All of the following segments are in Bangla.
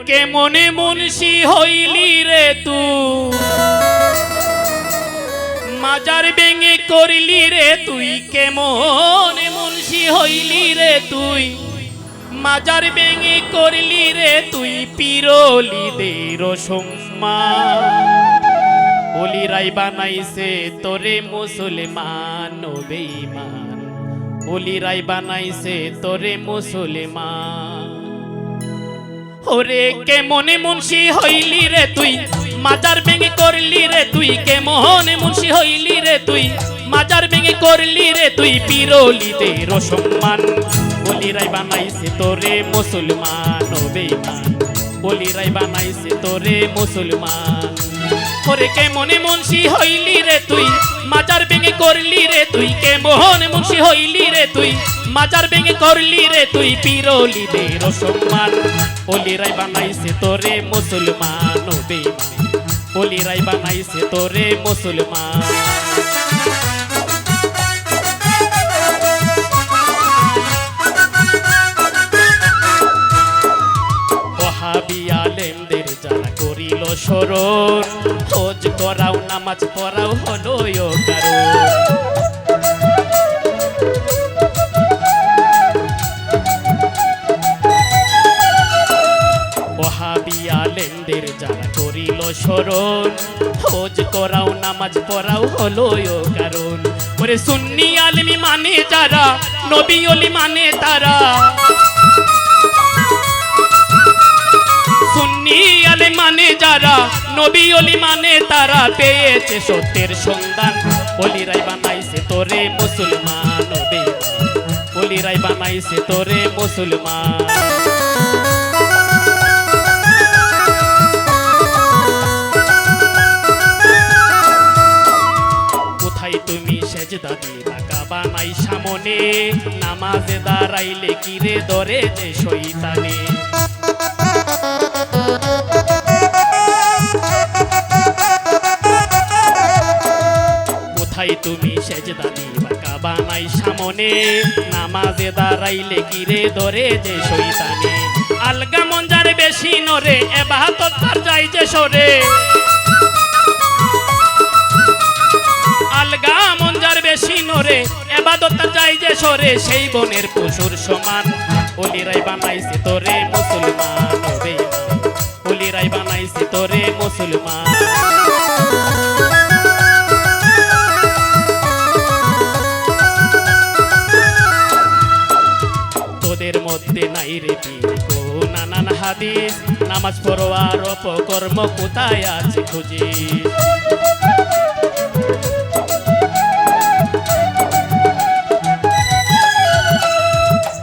কেমনে মুন্সি হইলি রে তুই মাজার ভেঙে করলি রে তুই কেমনে মুন্সি হইলি রে তুই মাজার ভেঙে করলি রে তুই পিরলিদের সম্মান ওলিরাই বানাইছে তোরে মুসলমান ও বেঈমান ওলিরাই বানাইছে তোরে মুসলমান ওরে কেমনে মুন্সি হইলি রে তুই মাজার ভেঙে করলি রে তুই কেমনে মুন্সি হইলি রে তুই মাজার ভেঙে করলি রে তুই পিরলিদের সম্মান ওলিরাই বানাইছে তোরে মুসলমান ও বেঈমান ওলিরাই বানাইছে তোরে মুসলমান ওরে কেমনে মুন্সি হইলি রে তুই মাজার ভেঙে করলি রে তুই কেমনে মুন্সি হইলি রে তুই মাজার ভেঙে করলি রে তুই পিরলিদের সম্মান ওলিরাই বানাইছে তোরে মুসলমান ও বেঈমান ওলিরাই বানাইছে তোরে মুসলমান ওহাবি আলেমদের যারা করিল শরণ হজ করাও নামাজ পড়াও হলো কারণ ওহাবি আলেমদের যারা করিল শরণ হজ করাও নামাজ পড়াও হলো কারণ ওরে সুন্নি আলেমি মানে যারা নবী ওলি মানে তারা সুন্নি আলেম মানে যারা নবী ওলি মানে তারা পেয়েছে সত্যের সন্ধান ওলিরাই বানাইছে তোরে মুসলমান ও বেঈমান ওলিরাই বানাইছে তোরে মুসলমান কোথায় তুমি সেজদা দিলা কাবা নাই সামনে নামাজে দাঁড়াইলে কিরে ধরে যে শয়তানে কোথায় তুমি সেজদা দিবা কাবা নাই সামনে নামাজে দাঁড়াইলে কিরে ধরে যে শয়তানে আলগা মঞ্জার বেশি নরে এবাদত তার যাই যে সরে আলগা মঞ্জার বেশি নরে এবাদত তার যাই যে সরে সেই বনের পশুর সমান ওলিরাই বানাইছে তোরে মুসলমান ও বেঈমান ওলিরাই বানাইছে তোরে মুসলমান তোদের মধ্যে নাই রে বিকো নানান হাদিস নামাজ পড়ো আর অপকর্ম কোথায় আছে খুঁজিস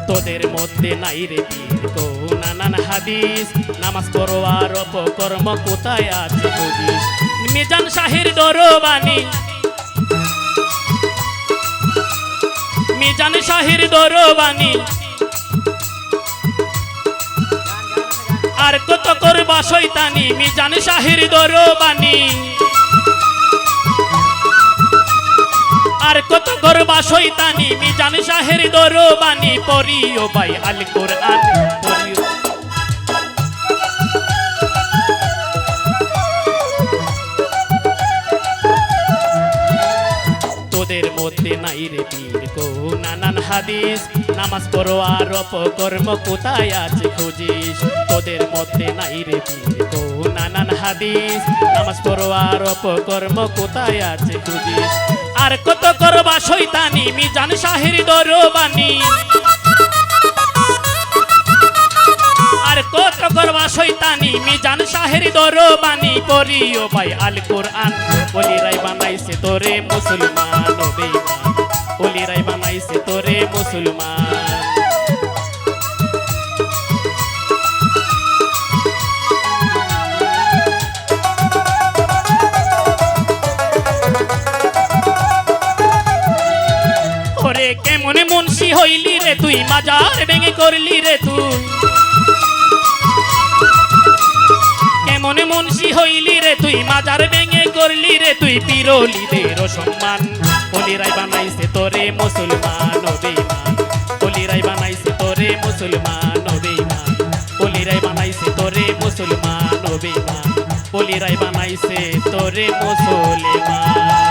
তোদের মধ্যে নাই রে বিকো নানান হাদিস নামাজ পড়ো আর অপকর্ম কোথায় আছে খুঁজিস মিজান শাহের দরবানি মিজান শাহের দরবানি আর কত করবা শয়তানি মিজান শাহের দরবানি আর কত করবা শয়তানি মিজান শাহের দরবানি পড়িও ভাই আল কোরআন পড়িও তোদের মধ্যে নাই রে বিকো নানান হাদিস নামাজ পড়ো আর অপকর্ম কোথায় আছে খুঁজিস তোদের মধ্যে নাই রে বিকো নানান হাদিস নামাজ পড়ো আর অপকর্ম কোথায় আছে খুঁজিস আর কত করবা শয়তানি মিজান শাহের দরবানি আর কত করবা শয়তানি মিজান শাহের দরবানি পড়িও ভাই আল কোরআন ওলিরাই বানাইছে তোরে মুসলমান ও বেঈমান ওলিরাই বানাইছে তোরে মুসলমান ওরে কেমনে মুন্সি হইলি রে তুই মাজার ভেঙে করলি রে তুই কেমনে মুন্সি হইলি রে তুই মাজার ভেঙে করলি রে তুই পিরলিদের সম্মান ওলিরাই বানাইছে তোরে মুসলমান ও বেঈমান ওলিরাই বানাইছে তোরে মুসলমান ও বেঈমান ওলিরাই বানাইছে তোরে মুসলমান ও বেমান বলিরাই বানাইছে তোরে মুসলমান